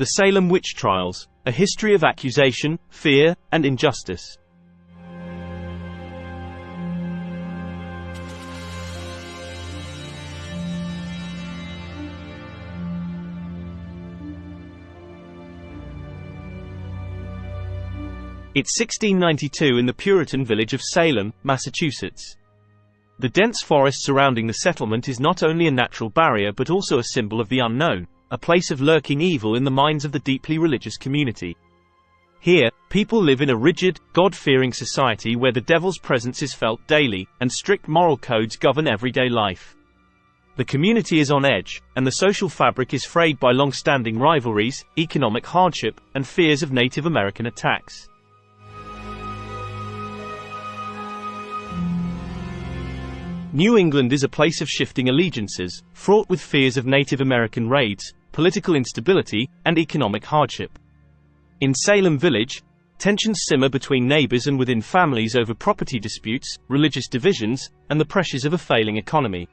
The Salem Witch Trials, a history of accusation, fear, and injustice. It's 1692 in the Puritan village of Salem, Massachusetts. The dense forest surrounding the settlement is not only a natural barrier but also a symbol of the unknown, a place of lurking evil in the minds of the deeply religious community. Here, people live in a rigid, God-fearing society where the devil's presence is felt daily, and strict moral codes govern everyday life. The community is on edge, and the social fabric is frayed by long-standing rivalries, economic hardship, and fears of Native American attacks. New England is a place of shifting allegiances, fraught with fears of Native American raids, political instability, and economic hardship. In Salem Village, tensions simmer between neighbors and within families over property disputes, religious divisions, and the pressures of a failing economy.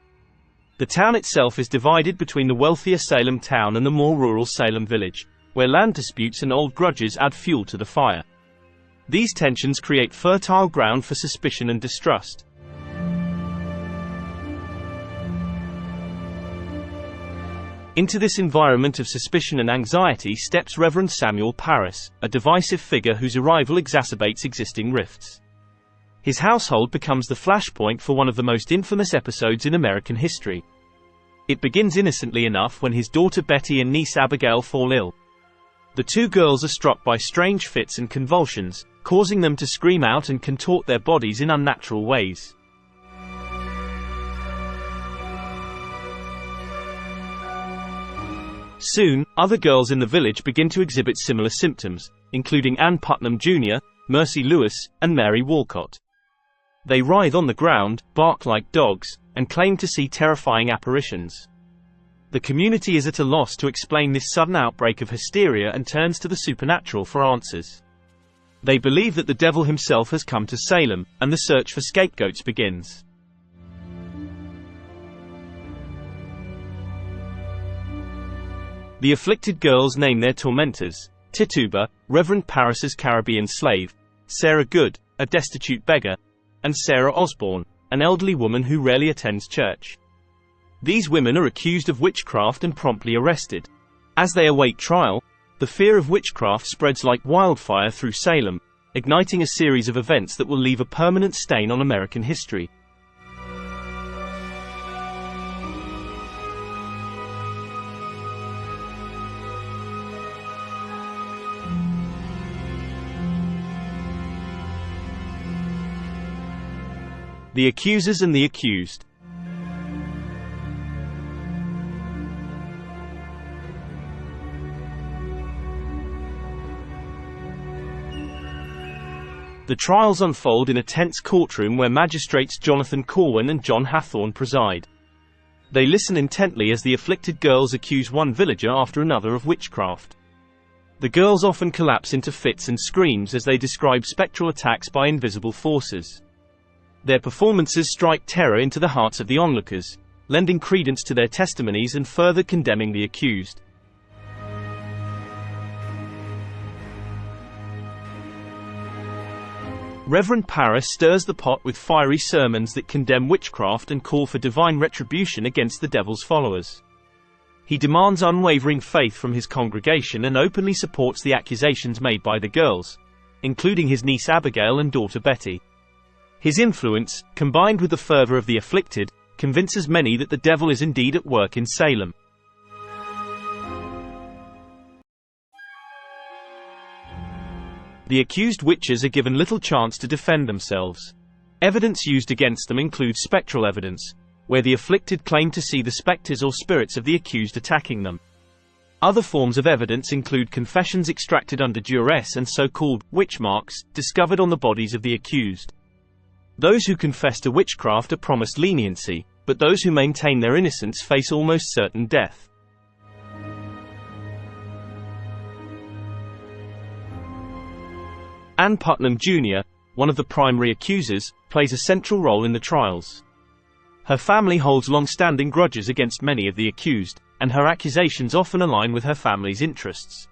The town itself is divided between the wealthier Salem town and the more rural Salem Village, where land disputes and old grudges add fuel to the fire. These tensions create fertile ground for suspicion and distrust. Into this environment of suspicion and anxiety steps Reverend Samuel Parris, a divisive figure whose arrival exacerbates existing rifts. His household becomes the flashpoint for one of the most infamous episodes in American history. It begins innocently enough when his daughter Betty and niece Abigail fall ill. The two girls are struck by strange fits and convulsions, causing them to scream out and contort their bodies in unnatural ways. Soon, other girls in the village begin to exhibit similar symptoms, including Ann Putnam Jr., Mercy Lewis, and Mary Walcott. They writhe on the ground, bark like dogs, and claim to see terrifying apparitions. The community is at a loss to explain this sudden outbreak of hysteria and turns to the supernatural for answers. They believe that the devil himself has come to Salem, and the search for scapegoats begins. The afflicted girls name their tormentors: Tituba, Reverend Parris's Caribbean slave; Sarah Good, a destitute beggar; and Sarah Osborne, an elderly woman who rarely attends church. These women are accused of witchcraft and promptly arrested. As they await trial, the fear of witchcraft spreads like wildfire through Salem, igniting a series of events that will leave a permanent stain on American history. The Accusers and the Accused. The trials unfold in a tense courtroom where magistrates Jonathan Corwin and John Hathorne preside. They listen intently as the afflicted girls accuse one villager after another of witchcraft. The girls often collapse into fits and screams as they describe spectral attacks by invisible forces. Their performances strike terror into the hearts of the onlookers, lending credence to their testimonies and further condemning the accused. Reverend Parris stirs the pot with fiery sermons that condemn witchcraft and call for divine retribution against the devil's followers. He demands unwavering faith from his congregation and openly supports the accusations made by the girls, including his niece Abigail and daughter Betty. His influence, combined with the fervor of the afflicted, convinces many that the devil is indeed at work in Salem. The accused witches are given little chance to defend themselves. Evidence used against them includes spectral evidence, where the afflicted claim to see the specters or spirits of the accused attacking them. Other forms of evidence include confessions extracted under duress and so-called witch marks discovered on the bodies of the accused. Those who confess to witchcraft are promised leniency, but those who maintain their innocence face almost certain death. Ann Putnam Jr., one of the primary accusers, plays a central role in the trials. Her family holds long-standing grudges against many of the accused, and her accusations often align with her family's interests.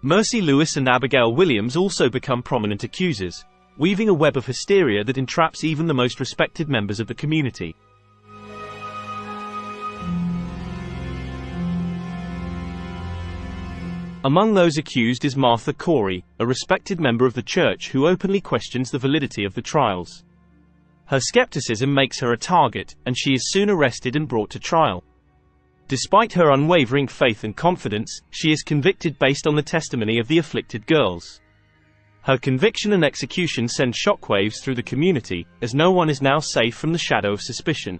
Mercy Lewis and Abigail Williams also become prominent accusers, weaving a web of hysteria that entraps even the most respected members of the community. Among those accused is Martha Corey, a respected member of the church who openly questions the validity of the trials. Her skepticism makes her a target, and she is soon arrested and brought to trial. Despite her unwavering faith and confidence, she is convicted based on the testimony of the afflicted girls. Her conviction and execution send shockwaves through the community, as no one is now safe from the shadow of suspicion.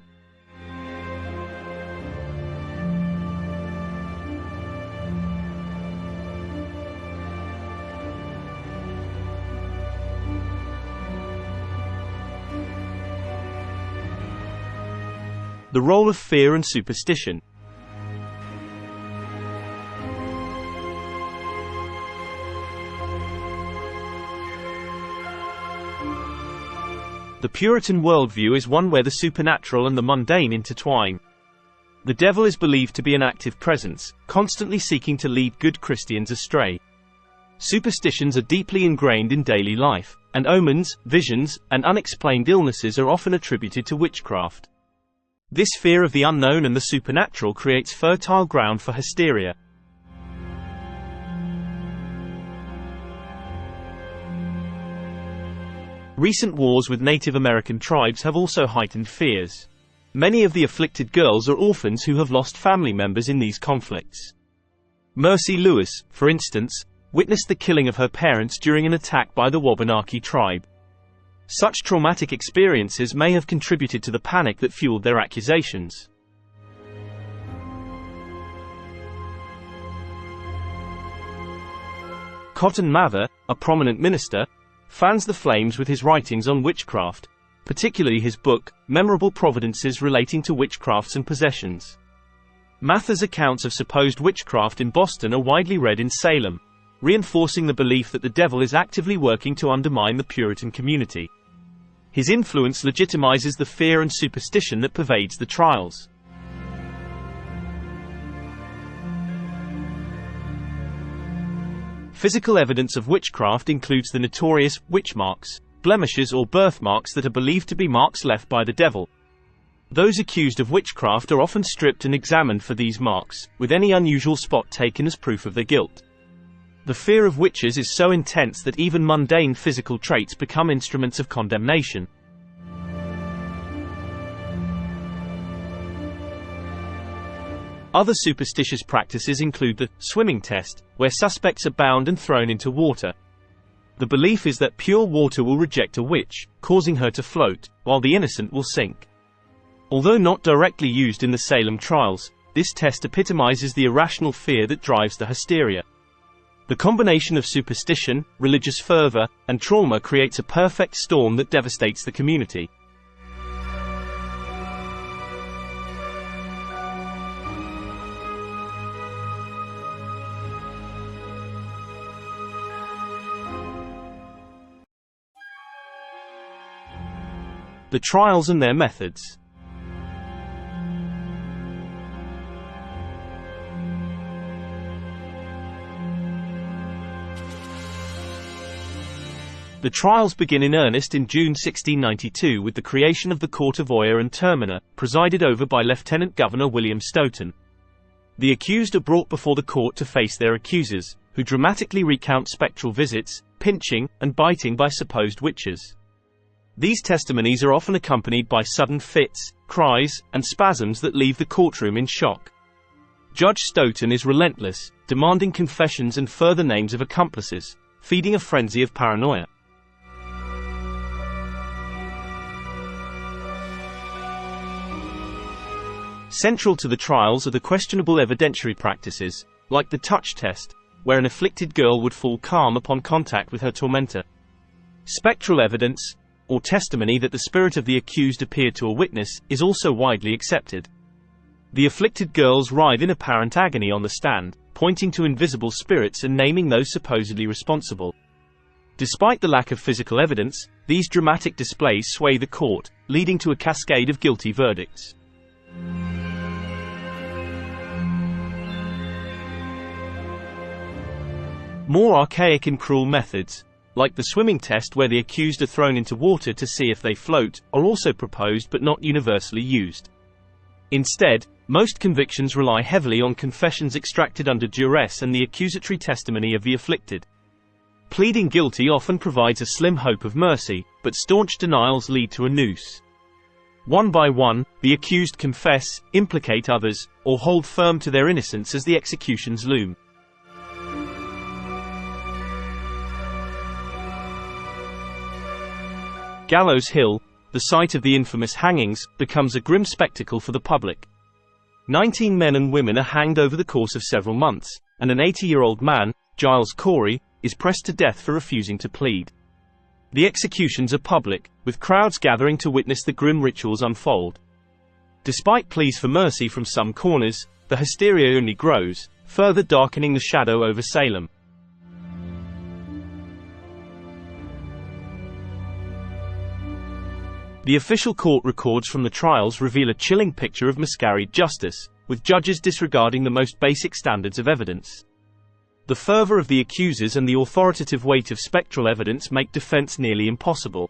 The role of fear and superstition. The Puritan worldview is one where the supernatural and the mundane intertwine. The devil is believed to be an active presence, constantly seeking to lead good Christians astray. Superstitions are deeply ingrained in daily life, and omens, visions, and unexplained illnesses are often attributed to witchcraft. This fear of the unknown and the supernatural creates fertile ground for hysteria. Recent wars with Native American tribes have also heightened fears. Many of the afflicted girls are orphans who have lost family members in these conflicts. Mercy Lewis, for instance, witnessed the killing of her parents during an attack by the Wabanaki tribe. Such traumatic experiences may have contributed to the panic that fueled their accusations. Cotton Mather, a prominent minister, fans the flames with his writings on witchcraft, particularly his book, Memorable Providences Relating to Witchcrafts and Possessions. Mather's accounts of supposed witchcraft in Boston are widely read in Salem, reinforcing the belief that the devil is actively working to undermine the Puritan community. His influence legitimizes the fear and superstition that pervades the trials. Physical evidence of witchcraft includes the notorious witch marks, blemishes or birthmarks that are believed to be marks left by the devil. Those accused of witchcraft are often stripped and examined for these marks, with any unusual spot taken as proof of their guilt. The fear of witches is so intense that even mundane physical traits become instruments of condemnation. Other superstitious practices include the swimming test, where suspects are bound and thrown into water. The belief is that pure water will reject a witch, causing her to float, while the innocent will sink. Although not directly used in the Salem trials, this test epitomizes the irrational fear that drives the hysteria. The combination of superstition, religious fervor, and trauma creates a perfect storm that devastates the community. The trials and their methods. The trials begin in earnest in June 1692 with the creation of the Court of Oyer and Terminer, presided over by Lieutenant Governor William Stoughton. The accused are brought before the court to face their accusers, who dramatically recount spectral visits, pinching, and biting by supposed witches. These testimonies are often accompanied by sudden fits, cries, and spasms that leave the courtroom in shock. Judge Stoughton is relentless, demanding confessions and further names of accomplices, feeding a frenzy of paranoia. Central to the trials are the questionable evidentiary practices, like the touch test, where an afflicted girl would fall calm upon contact with her tormentor. Spectral evidence, or testimony that the spirit of the accused appeared to a witness, is also widely accepted. The afflicted girls writhe in apparent agony on the stand, pointing to invisible spirits and naming those supposedly responsible. Despite the lack of physical evidence, these dramatic displays sway the court, leading to a cascade of guilty verdicts. More archaic and cruel methods, like the swimming test where the accused are thrown into water to see if they float, are also proposed but not universally used. Instead, most convictions rely heavily on confessions extracted under duress and the accusatory testimony of the afflicted. Pleading guilty often provides a slim hope of mercy, but staunch denials lead to a noose. One by one, the accused confess, implicate others, or hold firm to their innocence as the executions loom. Gallows Hill, the site of the infamous hangings, becomes a grim spectacle for the public. 19 men and women are hanged over the course of several months, and an 80-year-old man, Giles Corey, is pressed to death for refusing to plead. The executions are public, with crowds gathering to witness the grim rituals unfold. Despite pleas for mercy from some corners, the hysteria only grows, further darkening the shadow over Salem. The official court records from the trials reveal a chilling picture of miscarried justice, with judges disregarding the most basic standards of evidence. The fervor of the accusers and the authoritative weight of spectral evidence make defense nearly impossible.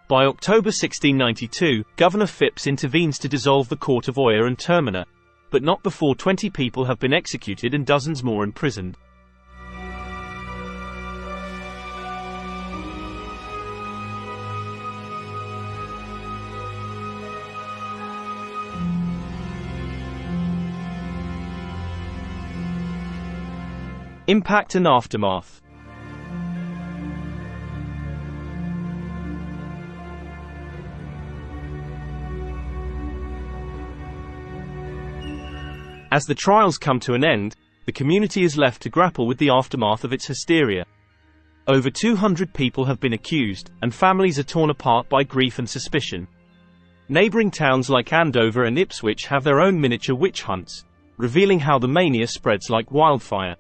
By October 1692, Governor Phipps intervenes to dissolve the Court of Oyer and Terminer, but not before 20 people have been executed and dozens more imprisoned. Impact and aftermath. As the trials come to an end, the community is left to grapple with the aftermath of its hysteria. Over 200 people have been accused, and families are torn apart by grief and suspicion. Neighboring towns like Andover and Ipswich have their own miniature witch hunts, revealing how the mania spreads like wildfire.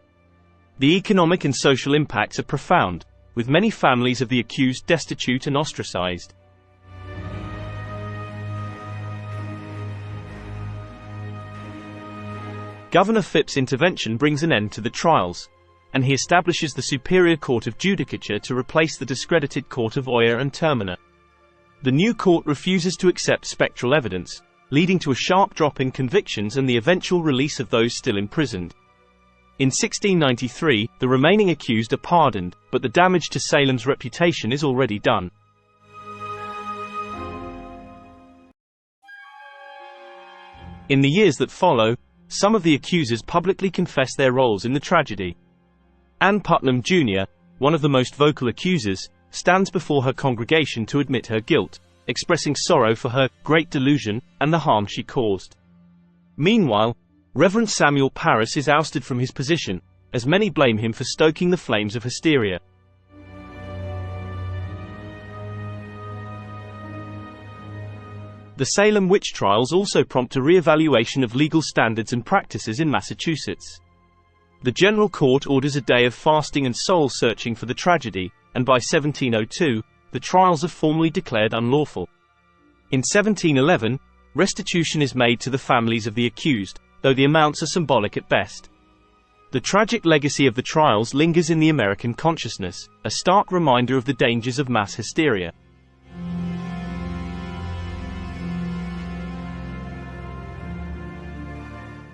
The economic and social impacts are profound, with many families of the accused destitute and ostracized. Governor Phipps' intervention brings an end to the trials, and he establishes the Superior Court of Judicature to replace the discredited Court of Oyer and Terminer. The new court refuses to accept spectral evidence, leading to a sharp drop in convictions and the eventual release of those still imprisoned. In 1693, the remaining accused are pardoned, but the damage to Salem's reputation is already done. In the years that follow, some of the accusers publicly confess their roles in the tragedy. Ann Putnam Jr., one of the most vocal accusers, stands before her congregation to admit her guilt, expressing sorrow for her great delusion and the harm she caused. Meanwhile, Reverend Samuel Parris is ousted from his position, as many blame him for stoking the flames of hysteria. The Salem Witch Trials also prompt a re-evaluation of legal standards and practices in Massachusetts. The General Court orders a day of fasting and soul-searching for the tragedy, and by 1702, the trials are formally declared unlawful. In 1711, restitution is made to the families of the accused, though the amounts are symbolic at best. The tragic legacy of the trials lingers in the American consciousness, a stark reminder of the dangers of mass hysteria.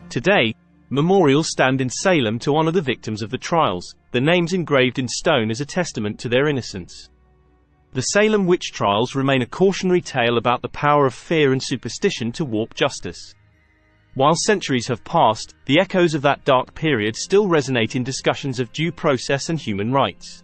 Today, memorials stand in Salem to honor the victims of the trials, their names engraved in stone as a testament to their innocence. The Salem Witch Trials remain a cautionary tale about the power of fear and superstition to warp justice. While centuries have passed, the echoes of that dark period still resonate in discussions of due process and human rights.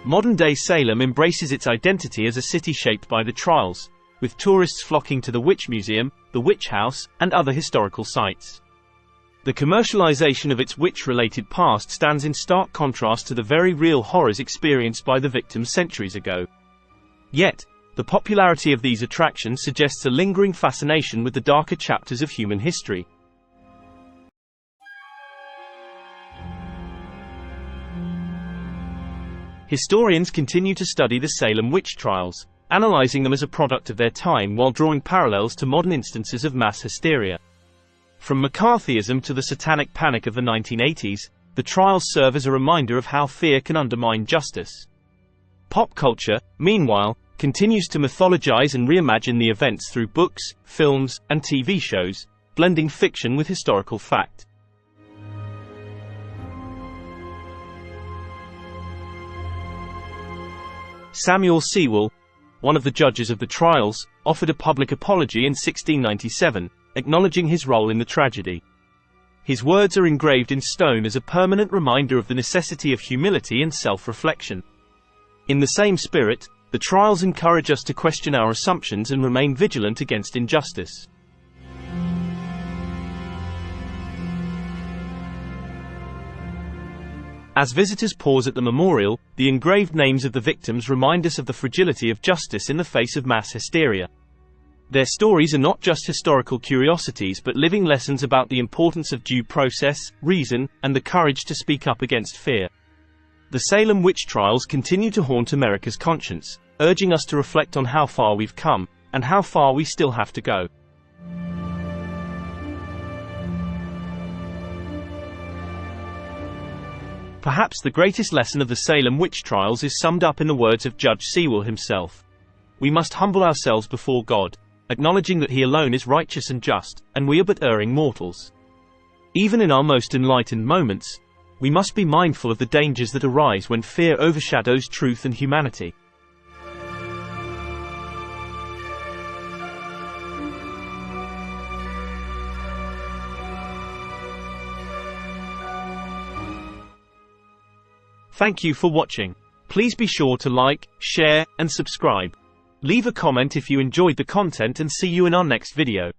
Modern-day Salem embraces its identity as a city shaped by the trials, with tourists flocking to the Witch Museum, the Witch House, and other historical sites. The commercialization of its witch-related past stands in stark contrast to the very real horrors experienced by the victims centuries ago. Yet, The popularity of these attractions suggests a lingering fascination with the darker chapters of human history. Historians continue to study the Salem Witch Trials, analyzing them as a product of their time while drawing parallels to modern instances of mass hysteria. From McCarthyism to the Satanic Panic of the 1980s, the trials serve as a reminder of how fear can undermine justice. Pop culture, meanwhile, continues to mythologize and reimagine the events through books, films, and TV shows, blending fiction with historical fact. Samuel Sewall, one of the judges of the trials, offered a public apology in 1697, acknowledging his role in the tragedy. His words are engraved in stone as a permanent reminder of the necessity of humility and self-reflection. In the same spirit, the trials encourage us to question our assumptions and remain vigilant against injustice. As visitors pause at the memorial, the engraved names of the victims remind us of the fragility of justice in the face of mass hysteria. Their stories are not just historical curiosities but living lessons about the importance of due process, reason, and the courage to speak up against fear. The Salem Witch Trials continue to haunt America's conscience, urging us to reflect on how far we've come, and how far we still have to go. Perhaps the greatest lesson of the Salem Witch Trials is summed up in the words of Judge Sewall himself. We must humble ourselves before God, acknowledging that He alone is righteous and just, and we are but erring mortals. Even in our most enlightened moments, we must be mindful of the dangers that arise when fear overshadows truth and humanity. Thank you for watching. Please be sure to like, share, and subscribe. Leave a comment if you enjoyed the content and see you in our next video.